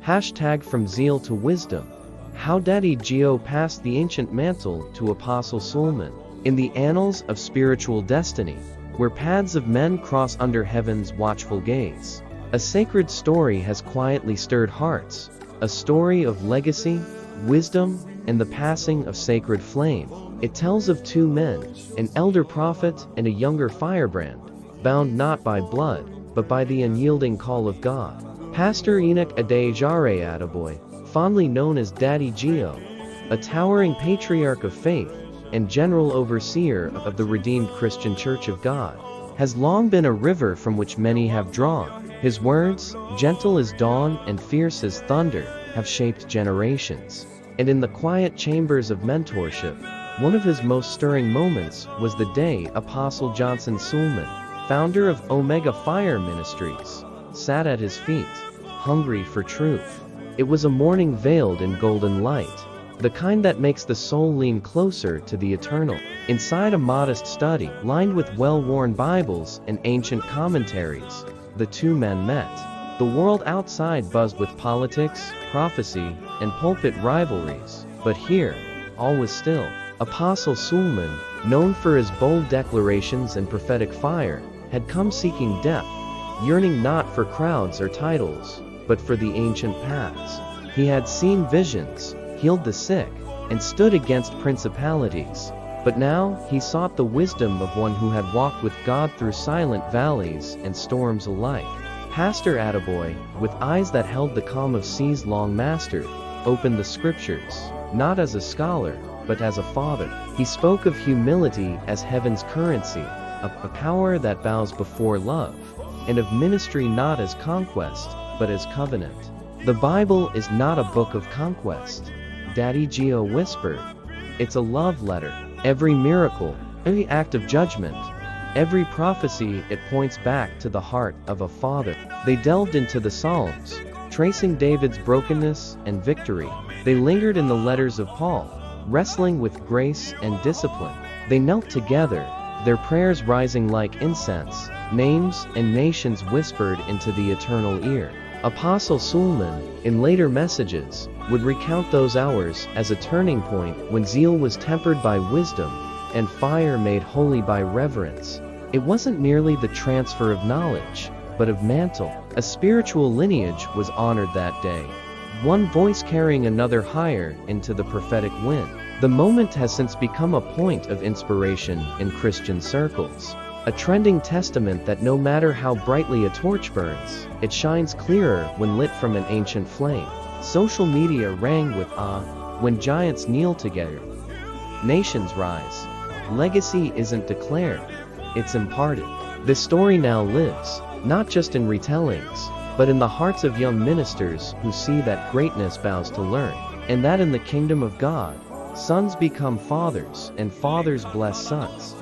From Zeal to Wisdom. How Daddy Geo passed the ancient mantle to Apostle Suleman. In the annals of spiritual destiny, where paths of men cross under heaven's watchful gaze, a sacred story has quietly stirred hearts, a story of legacy, wisdom, and the passing of sacred flame. It tells of two men, an elder prophet and a younger firebrand, bound not by blood, but by the unyielding call of God. Pastor Enoch Adejare Attaboy, fondly known as Daddy Geo, a towering patriarch of faith and general overseer of the redeemed Christian Church of God, has long been a river from which many have drawn. His words, gentle as dawn and fierce as thunder, have shaped generations. And in the quiet chambers of mentorship, one of his most stirring moments was the day Apostle Johnson Suleman, founder of Omega Fire Ministries, sat at his feet, hungry for truth. It was a morning veiled in golden light, the kind that makes the soul lean closer to the eternal. Inside a modest study, lined with well-worn Bibles and ancient commentaries, the two men met. The world outside buzzed with politics, prophecy, and pulpit rivalries, but here, all was still. Apostle Suleman, known for his bold declarations and prophetic fire, had come seeking depth, yearning not for crowds or titles, but for the ancient paths. He had seen visions, healed the sick, and stood against principalities. But now, he sought the wisdom of one who had walked with God through silent valleys and storms alike. Pastor Attaboy, with eyes that held the calm of seas long mastered, opened the scriptures, not as a scholar, but as a father. He spoke of humility as heaven's currency, a power that bows before love, and of ministry not as conquest, but as covenant. The Bible is not a book of conquest, Daddy Geo whispered. It's a love letter. Every miracle, every act of judgment, every prophecy, it points back to the heart of a father. They delved into the Psalms, tracing David's brokenness and victory. They lingered in the letters of Paul, wrestling with grace and discipline. They knelt together, their prayers rising like incense, names and nations whispered into the eternal ear. Apostle Suleman, in later messages, would recount those hours as a turning point when zeal was tempered by wisdom, and fire made holy by reverence. It wasn't merely the transfer of knowledge, but of mantle. A spiritual lineage was honored that day, one voice carrying another higher into the prophetic wind. The moment has since become a point of inspiration in Christian circles, a trending testament that no matter how brightly a torch burns, it shines clearer when lit from an ancient flame. Social media rang with awe when giants kneel together. Nations rise. Legacy isn't declared, it's imparted. This story now lives, not just in retellings, but in the hearts of young ministers who see that greatness bows to learn, and that in the kingdom of God, sons become fathers and fathers bless sons.